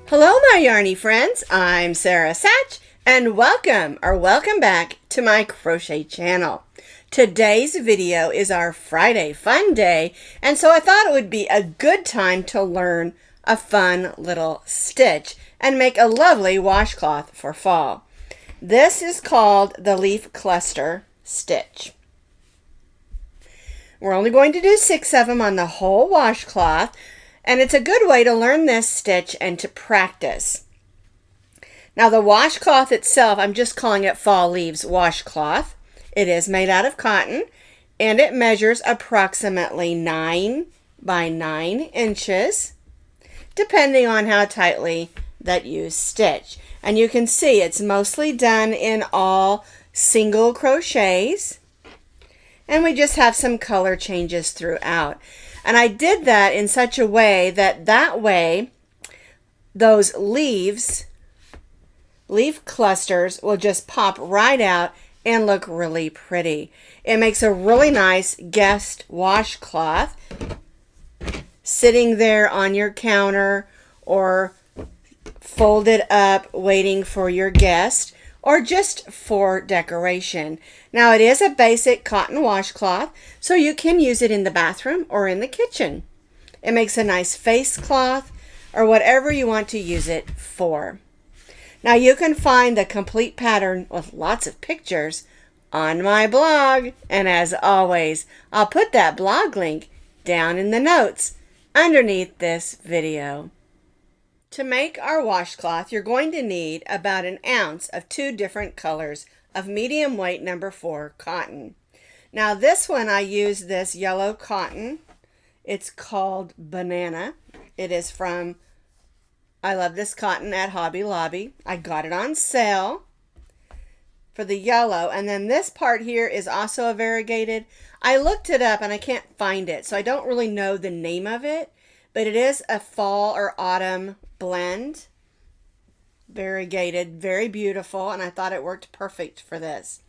Hello my yarny friends, I'm Sara Sach and welcome back to my crochet channel. Today's video is our Friday fun day, and so I thought it would be a good time to learn a fun little stitch and make a lovely washcloth for fall. This is called the leaf cluster stitch. We're only going to do 6 of them on the whole washcloth, and it's a good way to learn this stitch and to practice. Now the washcloth itself, I'm just calling it Fall Leaves Washcloth. It is made out of cotton and it measures approximately 9 by 9 inches, depending on how tightly that you stitch. And you can see it's mostly done in all single crochets, and we just have some color changes throughout. And I did that in such a way that way those leaf clusters will just pop right out and look really pretty. It makes a really nice guest washcloth sitting there on your counter or folded up waiting for your guest, or just for decoration. Now it is a basic cotton washcloth, so you can use it in the bathroom or in the kitchen. It makes a nice face cloth or whatever you want to use it for. Now you can find the complete pattern with lots of pictures on my blog, and as always, I'll put that blog link down in the notes underneath this video. To make our washcloth, you're going to need about an ounce of 2 different colors of medium weight number 4 cotton. Now this one, I use this yellow cotton. It's called Banana. It is from I Love This Cotton at Hobby Lobby. I got it on sale for the yellow. And then this part here is also a variegated. I looked it up and I can't find it, so I don't really know the name of it, but it is a fall or autumn blend, variegated, very beautiful, and I thought it worked perfect for this.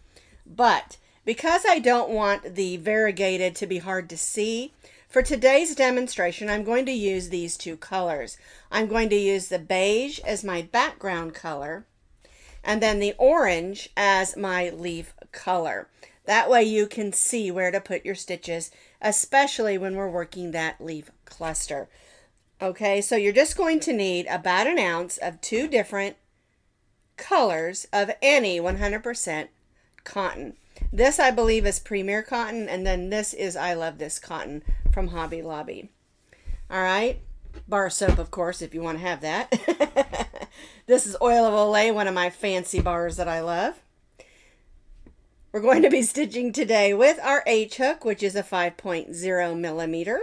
But because I don't want the variegated to be hard to see, for today's demonstration I'm going to use these 2 colors. I'm going to use the beige as my background color and then the orange as my leaf color. That way you can see where to put your stitches, especially when we're working that leaf cluster. Okay, so you're just going to need about an ounce of 2 different colors of any 100% cotton. This I believe is Premier Cotton, and then this is I Love This Cotton from Hobby Lobby. All right, bar soap, of course, if you want to have that. This is Oil of Olay, one of my fancy bars that I love. We're going to be stitching today with our H-hook, which is a 5.0 millimeter.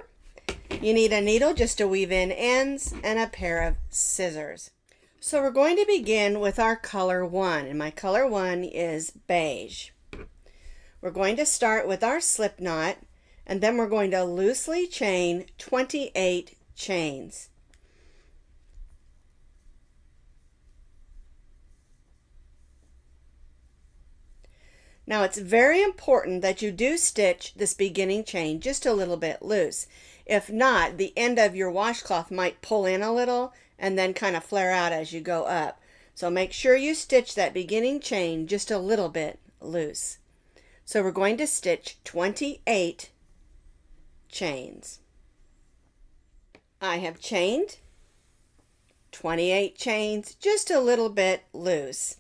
You need a needle just to weave in ends and a pair of scissors. So we're going to begin with our color 1, and my color 1 is beige. We're going to start with our slip knot, and then we're going to loosely chain 28 chains. Now it's very important that you do stitch this beginning chain just a little bit loose. If not, the end of your washcloth might pull in a little and then kind of flare out as you go up. So make sure you stitch that beginning chain just a little bit loose. So we're going to stitch 28 chains. I have chained 28 chains just a little bit loose.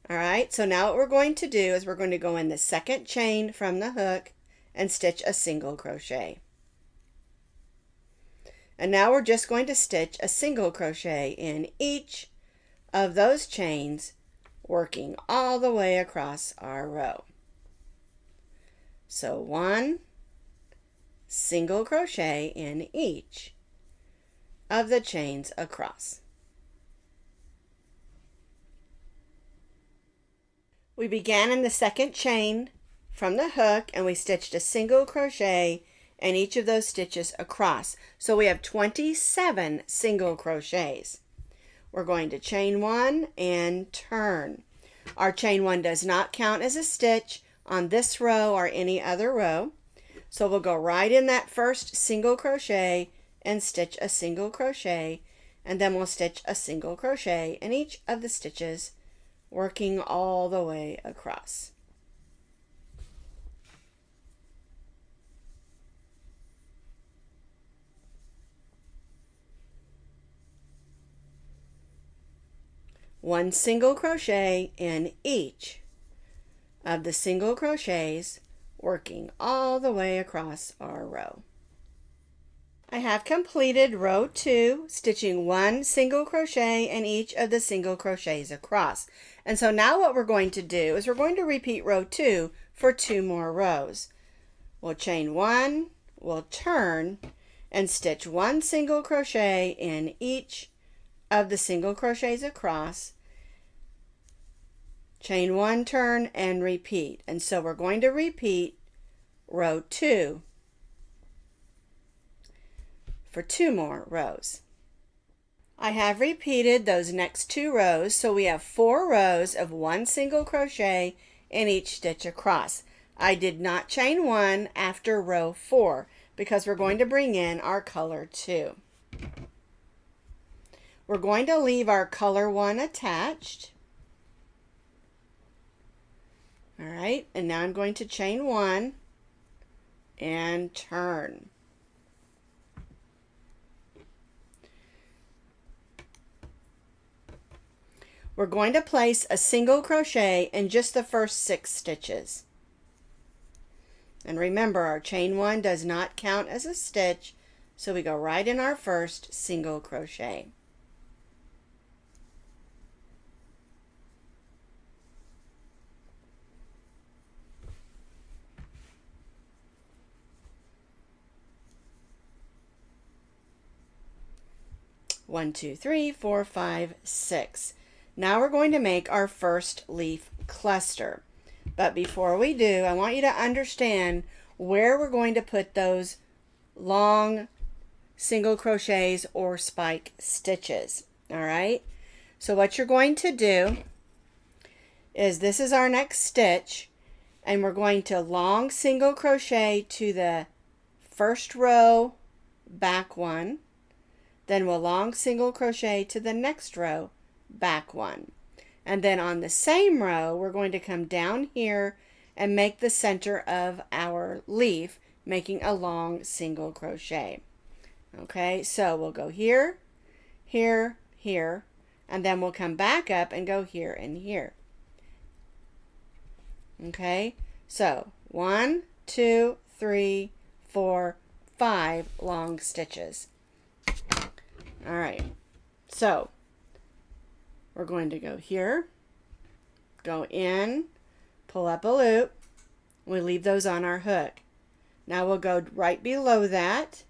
All right, so now what we're going to do is we're going to go in the second chain from the hook and stitch a single crochet. And now we're just going to stitch a single crochet in each of those chains, working all the way across our row. So 1 single crochet in each of the chains across. We began in the second chain from the hook and we stitched a single crochet in each of those stitches across. So we have 27 single crochets. We're going to chain 1 and turn. Our chain 1 does not count as a stitch on this row or any other row. So we'll go right in that first single crochet and stitch a single crochet and then we'll stitch a single crochet in each of the stitches, working all the way across. One single crochet in each of the single crochets, working all the way across our row. I have completed row 2, stitching one single crochet in each of the single crochets across. And so now what we're going to do is we're going to repeat row 2 for 2 more rows. We'll chain 1, we'll turn, and stitch one single crochet in each of the single crochets across, chain 1, turn, and repeat. And so we're going to repeat row 2 for 2 more rows. I have repeated those next 2 rows, so we have 4 rows of one single crochet in each stitch across. I did not chain 1 after row 4 because we're going to bring in our color 2. We're going to leave our color 1 attached. All right, and now I'm going to chain 1 and turn. We're going to place a single crochet in just the first 6 stitches. And remember, our chain 1 does not count as a stitch, so we go right in our first single crochet. One, two, three, four, five, 6. Now we're going to make our first leaf cluster. But before we do, I want you to understand where we're going to put those long single crochets or spike stitches. All right? So what you're going to do is this is our next stitch, and we're going to long single crochet to the first row, back 1. Then we'll long single crochet to the next row, back 1. And then on the same row, we're going to come down here and make the center of our leaf, making a long single crochet. Okay, so we'll go here, here, here, and then we'll come back up and go here and here. Okay, so 1, 2, 3, 4, 5 long stitches. All right, so we're going to go here, go in, pull up a loop. We leave those on our hook. Now we'll go right below that,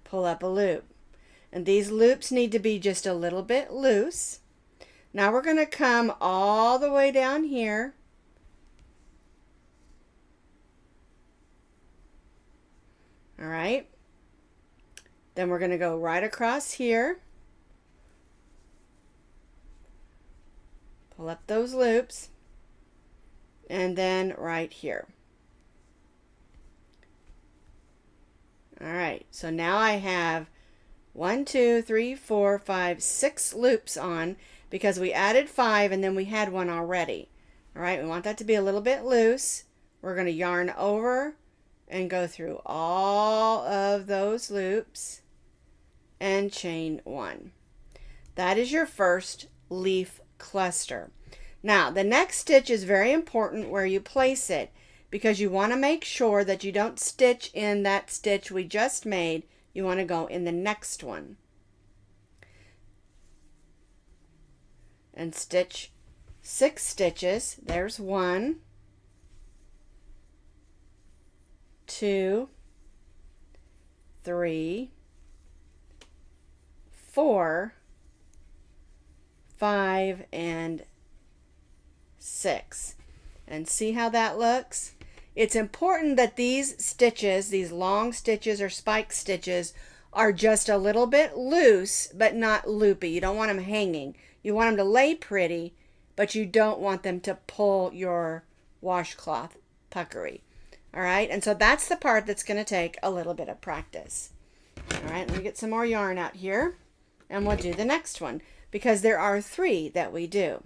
pull up a loop. And these loops need to be just a little bit loose. Now we're going to come all the way down here. All right. Then we're going to go right across here. Pull up those loops. And then right here. All right, so now I have 1, 2, 3, 4, 5, 6 loops on because we added 5 and then we had one already. All right, we want that to be a little bit loose. We're going to yarn over and go through all of those loops and chain 1. That is your first leaf cluster. Now, the next stitch is very important where you place it because you want to make sure that you don't stitch in that stitch we just made. You want to go in the next one. And stitch 6 stitches. There's 1, 2, 3, 4, 5, and 6. And see how that looks? It's important that these stitches, these long stitches or spike stitches, are just a little bit loose but not loopy. You don't want them hanging. You want them to lay pretty, but you don't want them to pull your washcloth puckery. All right, and so that's the part that's going to take a little bit of practice. All right, let me get some more yarn out here, and we'll do the next one because there are 3 that we do.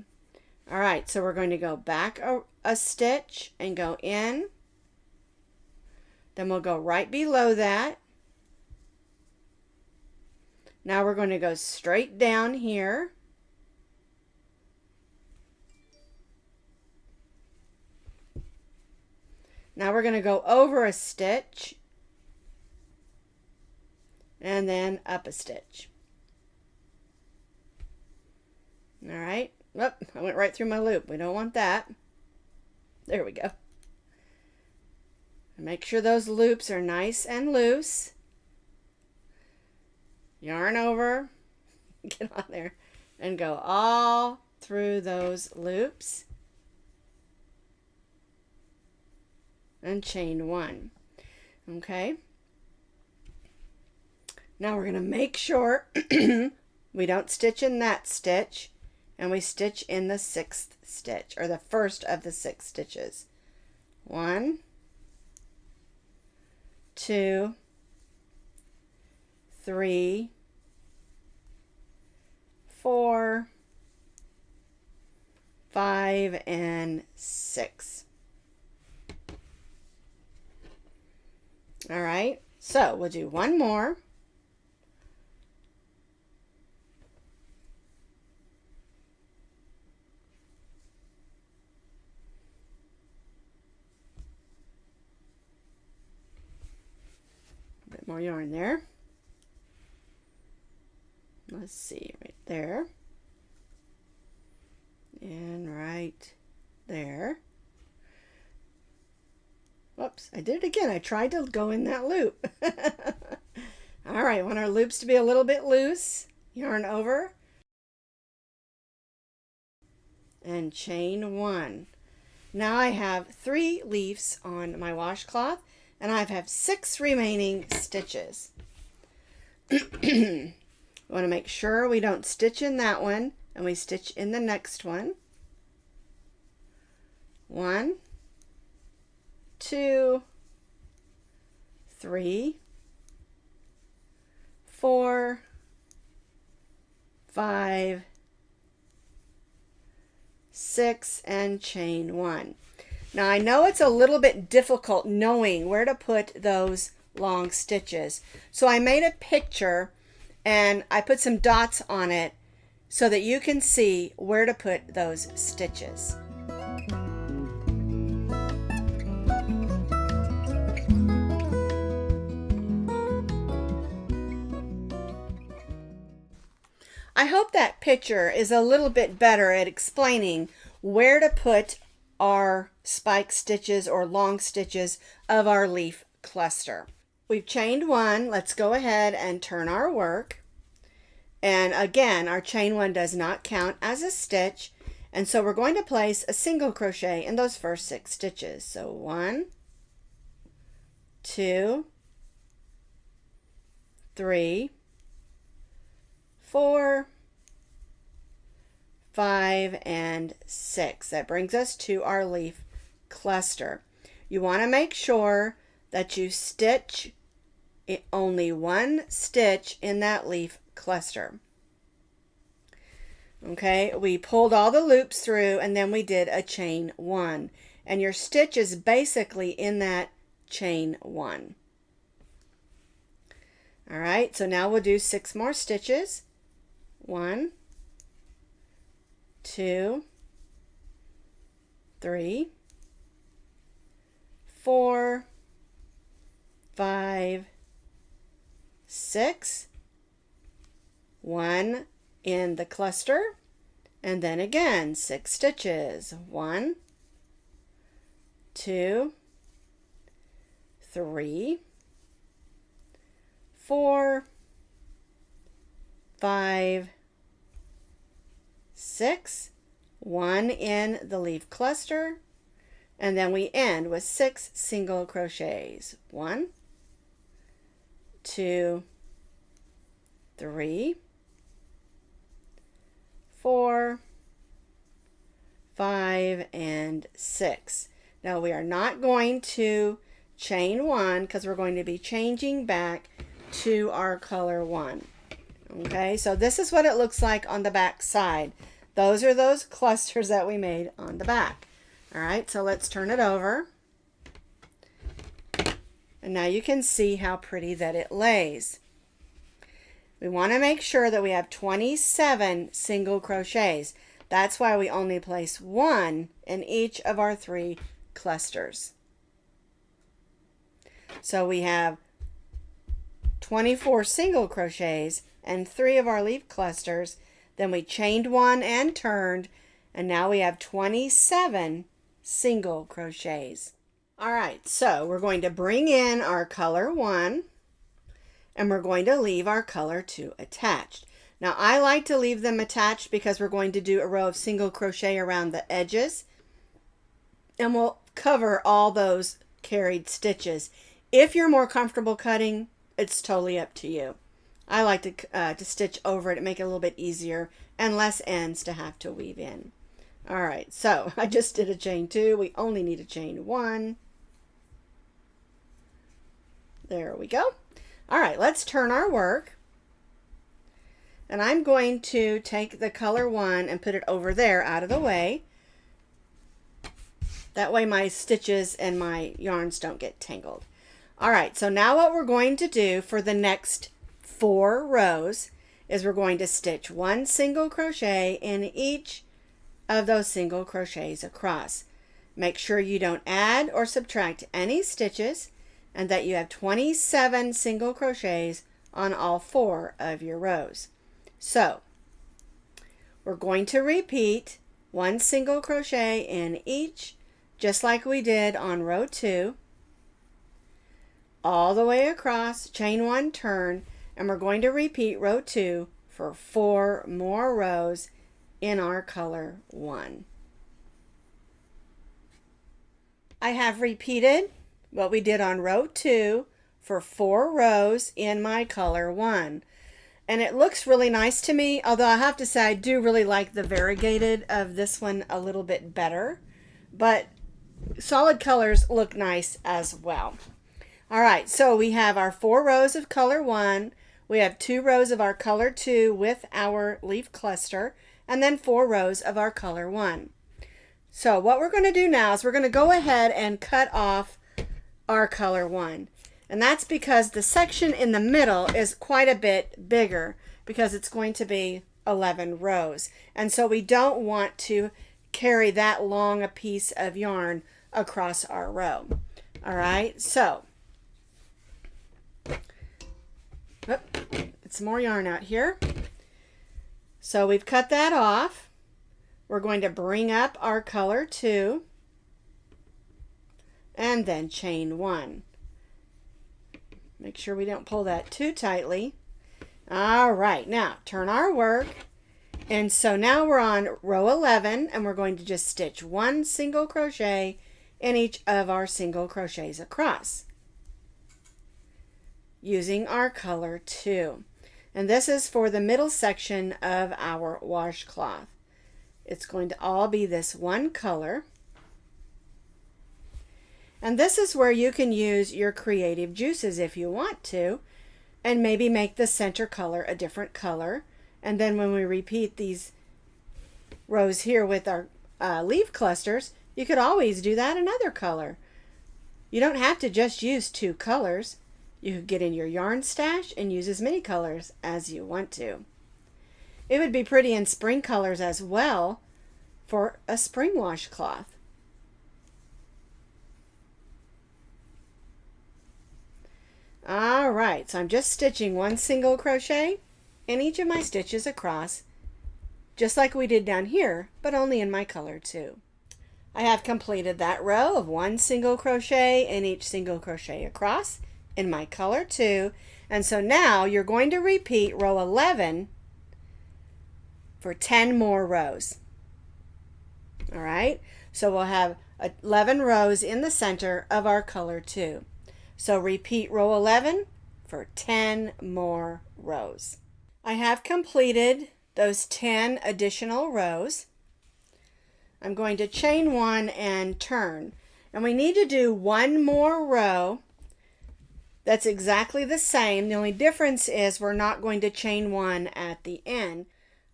All right, so we're going to go back a stitch and go in. Then we'll go right below that. Now we're going to go straight down here. Now we're going to go over a stitch and then up a stitch. All right. Oh, I went right through my loop. We don't want that. There we go. Make sure those loops are nice and loose. Yarn over, get on there, and go all through those loops. And chain 1. Okay. Now we're going to make sure we don't stitch in that stitch, and we stitch in the 6th stitch, or the first of the 6 stitches. 1, 2, 3, 4, 5, and 6. All right, so we'll do one more. A bit more yarn there. Let's see, right there. And right there. Whoops, I did it again. I tried to go in that loop. All right, want our loops to be a little bit loose. Yarn over. And chain 1. Now I have 3 leaves on my washcloth, and I have 6 remaining stitches. We want to make sure we don't stitch in that one, and we stitch in the next one. 1, 2, 3, 4, 5, 6, and chain 1. Now I know it's a little bit difficult knowing where to put those long stitches, so I made a picture and I put some dots on it so that you can see where to put those stitches. I hope that picture is a little bit better at explaining where to put our spike stitches or long stitches of our leaf cluster. We've chained 1. Let's go ahead and turn our work. And again, our chain 1 does not count as a stitch, and so we're going to place a single crochet in those first 6 stitches. So 1, 2, 3, 4, 5, and 6. That brings us to our leaf cluster. You want to make sure that you stitch only 1 stitch in that leaf cluster. Okay, we pulled all the loops through and then we did a chain 1, and your stitch is basically in that chain 1. All right, so now we'll do 6 more stitches. 1, 2, 3, 4, 5, 6, 1 in the cluster, and then again 6 stitches. 1, 2, 3, 4, 5, 6, 1 in the leaf cluster, and then we end with 6 single crochets. 1, 2, 3, 4, 5, and 6. Now we are not going to chain 1 because we're going to be changing back to our color 1. Okay, so this is what it looks like on the back side. Those are those clusters that we made on the back. All right, so let's turn it over. And now you can see how pretty that it lays. We want to make sure that we have 27 single crochets. That's why we only place 1 in each of our 3 clusters. So we have 24 single crochets and 3 of our leaf clusters. Then we chained 1 and turned, and now we have 27 single crochets. All right, so we're going to bring in our color 1, and we're going to leave our color 2 attached. Now I like to leave them attached because we're going to do a row of single crochet around the edges, and we'll cover all those carried stitches. If you're more comfortable cutting, it's totally up to you. I like to stitch over it and make it a little bit easier and less ends to have to weave in. All right, so I just did a chain 2. We only need a chain 1. There we go. All right, let's turn our work. And I'm going to take the color 1 and put it over there out of the way. That way my stitches and my yarns don't get tangled. All right, so now what we're going to do for the next 4 rows is we're going to stitch 1 single crochet in each of those single crochets across. Make sure you don't add or subtract any stitches and that you have 27 single crochets on all 4 of your rows. So we're going to repeat 1 single crochet in each, just like we did on row 2, all the way across, chain 1, turn, and we're going to repeat row 2 for 4 more rows in our color 1. I have repeated what we did on row 2 for 4 rows in my color 1. And it looks really nice to me, although I have to say I do really like the variegated of this one a little bit better. But solid colors look nice as well. All right, so we have our 4 rows of color 1. We have 2 rows of our color 2 with our leaf cluster, and then 4 rows of our color 1. So what we're going to do now is we're going to go ahead and cut off our color 1. And that's because the section in the middle is quite a bit bigger because it's going to be 11 rows. And so we don't want to carry that long a piece of yarn across our row. All right, so it's more yarn out here. So we've cut that off. We're going to bring up our color 2 and then chain 1. Make sure we don't pull that too tightly. All right, now turn our work. And so now we're on row 11 and we're going to just stitch 1 single crochet in each of our single crochets across using our color 2. And this is for the middle section of our washcloth. It's going to all be this one color. And this is where you can use your creative juices if you want to, and maybe make the center color a different color. And then when we repeat these rows here with our leaf clusters, you could always do that another color. You don't have to just use 2 colors. You could get in your yarn stash and use as many colors as you want to. It would be pretty in spring colors as well for a spring washcloth. All right, so I'm just stitching 1 single crochet in each of my stitches across, just like we did down here, but only in my color 2. I have completed that row of 1 single crochet in each single crochet across in my color 2, and so now you're going to repeat row 11 for 10 more rows. All right, so we'll have 11 rows in the center of our color 2. So repeat row 11 for 10 more rows. I have completed those 10 additional rows. I'm going to chain 1 and turn. And we need to do 1 more row That's exactly the same. The only difference is we're not going to chain one at the end.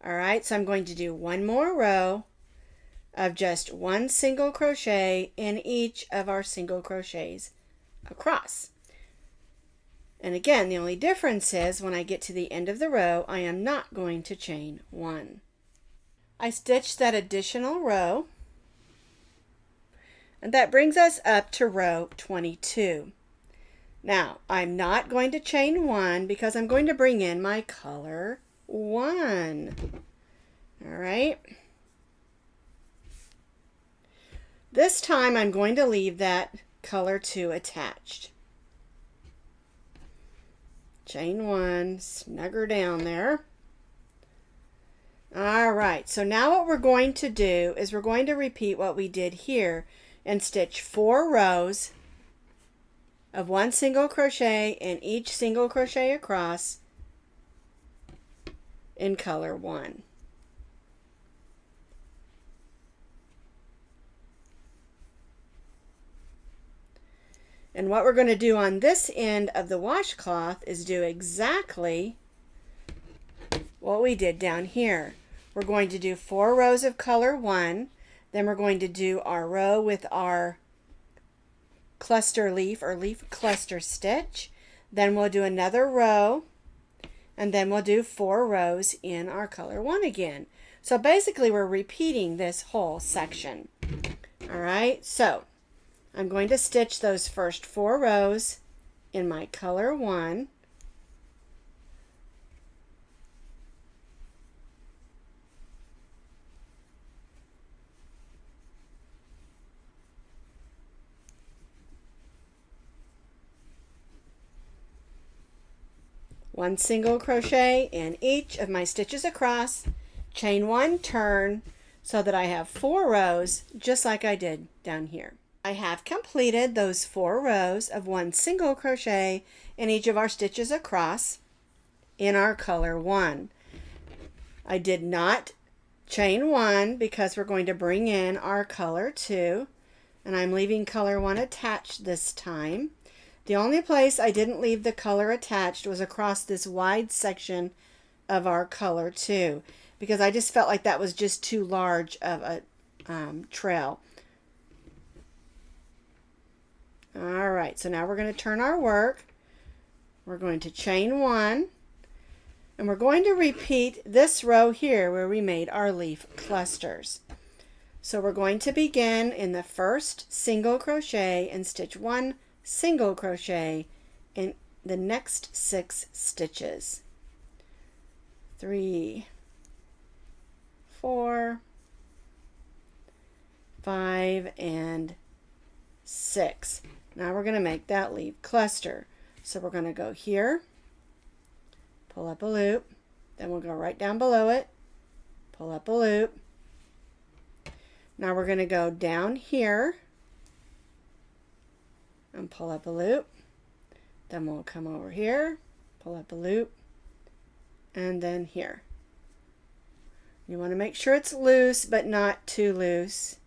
All right, so I'm going to do one more row of just one single crochet in each of our single crochets across. And again, the only difference is when I get to the end of the row, I am not going to chain one. I stitched that additional row, and that brings us up to row 22. Now, I'm not going to chain one because I'm going to bring in my color 1. All right. This time I'm going to leave that color 2 attached. Chain 1, snug her down there. All right, so now what we're going to do is we're going to repeat what we did here and stitch 4 rows of one single crochet in each single crochet across in color 1. And what we're going to do on this end of the washcloth is do exactly what we did down here. We're going to do 4 rows of color 1, then we're going to do our row with our cluster leaf or leaf cluster stitch, then we'll do another row, and then we'll do 4 rows in our color 1 again. So basically we're repeating this whole section. All right, so I'm going to stitch those first 4 rows in my color 1. One single crochet in each of my stitches across, chain 1, turn, so that I have 4 rows just like I did down here. I have completed those 4 rows of one single crochet in each of our stitches across in our color 1. I did not chain 1 because we're going to bring in our color 2, and I'm leaving color 1 attached this time. The only place I didn't leave the color attached was across this wide section of our color 2 because I just felt like that was just too large of a trail. All right, so now we're going to turn our work. We're going to chain 1, and we're going to repeat this row here where we made our leaf clusters. So we're going to begin in the first single crochet and stitch 1 single crochet in the next 6 stitches. 3, 4, 5, and 6. Now we're going to make that leaf cluster. So we're going to go here, pull up a loop, then we'll go right down below it, pull up a loop. Now we're going to go down here and pull up a loop. Then we'll come over here, pull up a loop, and then here. You want to make sure it's loose but not too loose,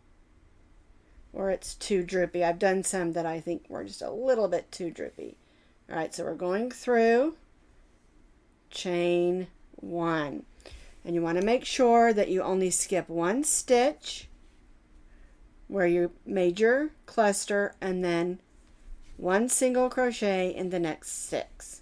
or it's too droopy. I've done some that I think were just a little bit too droopy. All right, so we're going through, chain 1. And you want to make sure that you only skip 1 stitch where you made your cluster, and then 1 single crochet in the next 6.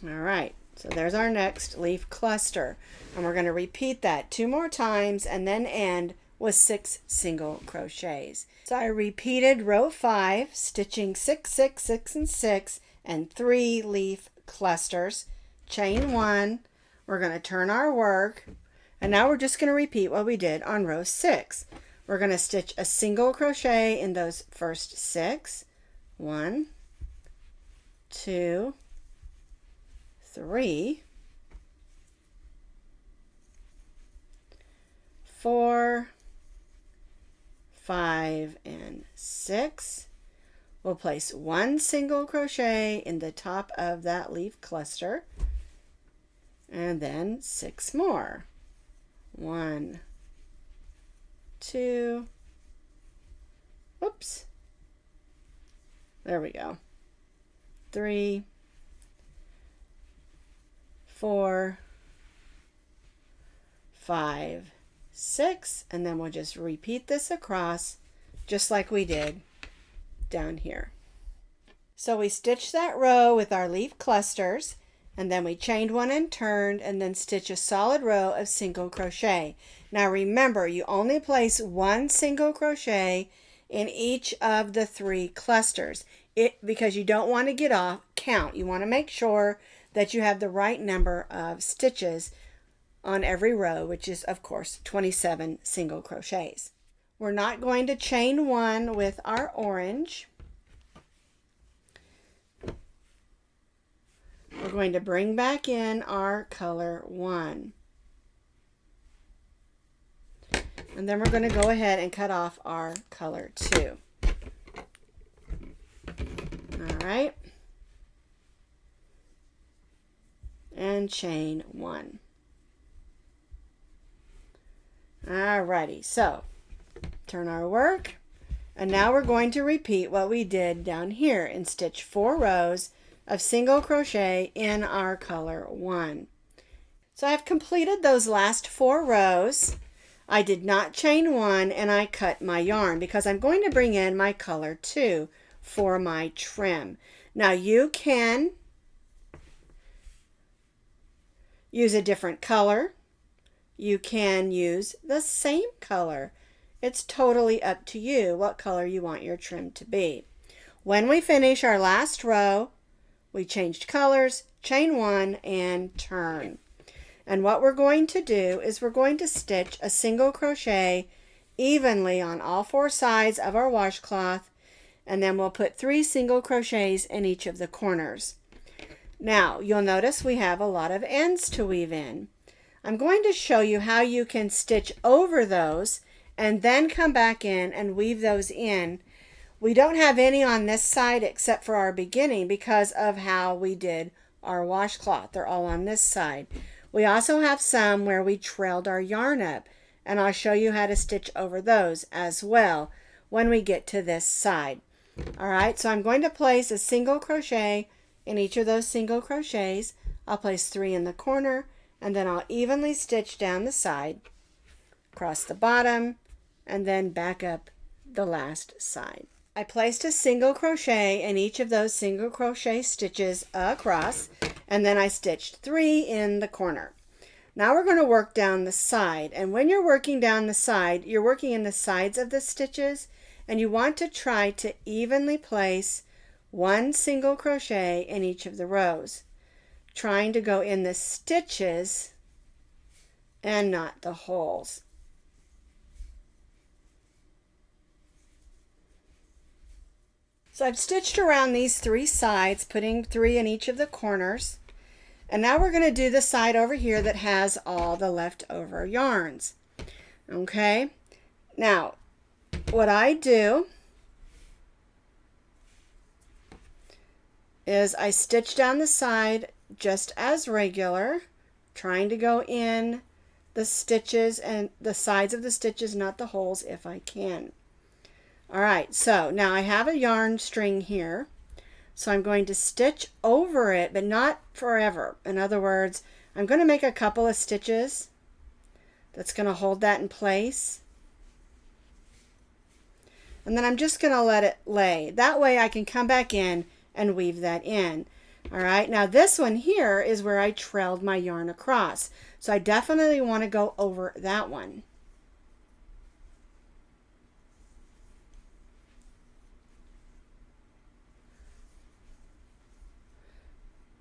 All right, so there's our next leaf cluster, and we're going to repeat that 2 more times and then end with 6 single crochets. So I repeated row 5, stitching 6, 6, 6, and 6, and 3 leaf clusters, chain 1. We're going to turn our work, and now we're just going to repeat what we did on row 6. We're going to stitch a single crochet in those first 6. 1, 2, 3, 4, 5, and 6. we'll place 1 single crochet in the top of that leaf cluster, and then 6 more. 1, 2, oops, there we go, 3, 4, 5, 6, and then we'll just repeat this across just like we did down here. So we stitched that row with our leaf clusters, and then we chained 1 and turned, and then stitch a solid row of single crochet. Now remember, you only place 1 single crochet in each of the 3 clusters because you don't want to get off count. You want to make sure that you have the right number of stitches on every row, which is of course 27 single crochets. We're not going to chain 1 with our orange. We're going to bring back in our color 1. And then we're going to go ahead and cut off our color 2. All right. And chain 1. Alrighty, so turn our work, and now we're going to repeat what we did down here and stitch 4 rows of single crochet in our color 1. So I've completed those last 4 rows. I did not chain 1, and I cut my yarn because I'm going to bring in my color 2 for my trim. Now you can use a different color. You can use the same color. It's totally up to you what color you want your trim to be. When we finish our last row, we changed colors, chain 1, and turn. And what we're going to do is we're going to stitch a single crochet evenly on all 4 sides of our washcloth, and then we'll put 3 single crochets in each of the corners. Now you'll notice we have a lot of ends to weave in. I'm going to show you how you can stitch over those and then come back in and weave those in. We don't have any on this side except for our beginning because of how we did our washcloth. They're all on this side. We also have some where we trailed our yarn up, and I'll show you how to stitch over those as well when we get to this side. All right, so I'm going to place a single crochet in each of those single crochets. I'll place 3 in the corner, and then I'll evenly stitch down the side, across the bottom, and then back up the last side. I placed a single crochet in each of those single crochet stitches across, and then I stitched 3 in the corner. Now we're going to work down the side, and when you're working down the side, you're working in the sides of the stitches, and you want to try to evenly place 1 single crochet in each of the rows, trying to go in the stitches and not the holes. So I've stitched around these 3 sides, putting 3 in each of the corners. And now we're going to do the side over here that has all the leftover yarns. Okay, now what I do is I stitch down the side just as regular, trying to go in the stitches and the sides of the stitches, not the holes if I can. All right, so now I have a yarn string here, so I'm going to stitch over it, but not forever. In other words, I'm going to make a couple of stitches that's going to hold that in place, and then I'm just going to let it lay. That way I can come back in and weave that in. All right, now this one here is where I trailed my yarn across, so I definitely want to go over that one.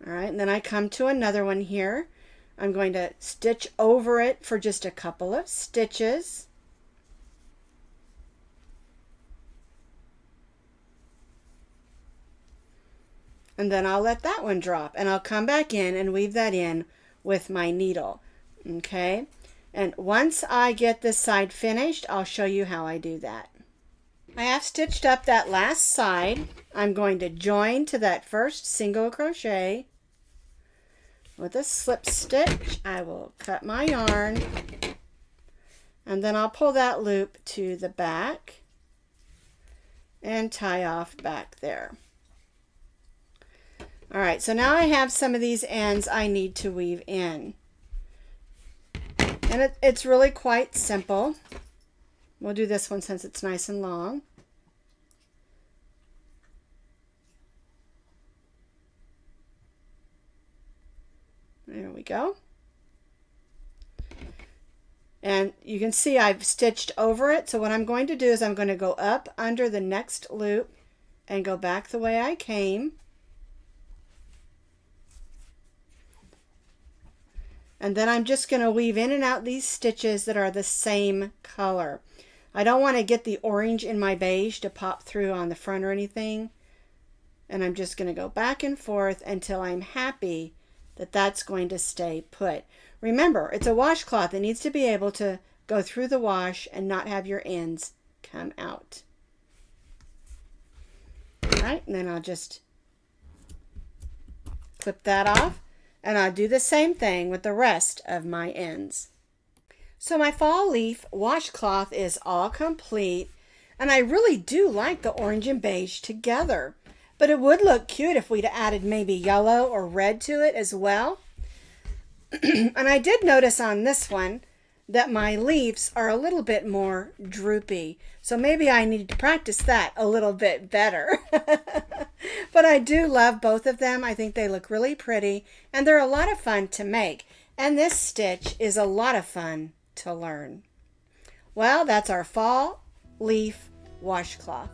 All right, and then I come to another one here. I'm going to stitch over it for just a couple of stitches. And then I'll let that one drop, and I'll come back in and weave that in with my needle. Okay, and once I get this side finished, I'll show you how I do that. I have stitched up that last side. I'm going to join to that first single crochet with a slip stitch. I will cut my yarn and then I'll pull that loop to the back and tie off back there. All right, so now I have some of these ends I need to weave in. And it's really quite simple. We'll do this one since it's nice and long. There we go. And you can see I've stitched over it. So what I'm going to do is I'm going to go up under the next loop and go back the way I came. And then I'm just going to weave in and out these stitches that are the same color. I don't want to get the orange in my beige to pop through on the front or anything. And I'm just going to go back and forth until I'm happy that that's going to stay put. Remember, it's a washcloth. It needs to be able to go through the wash and not have your ends come out. All right, and then I'll just clip that off. And I'll do the same thing with the rest of my ends. So my fall leaf washcloth is all complete. And I really do like the orange and beige together. But it would look cute if we'd added maybe yellow or red to it as well. And I did notice on this one that my leaves are a little bit more droopy. So maybe I need to practice that a little bit better. But I do love both of them. I think they look really pretty and they're a lot of fun to make. And this stitch is a lot of fun to learn. Well, that's our fall leaf washcloth.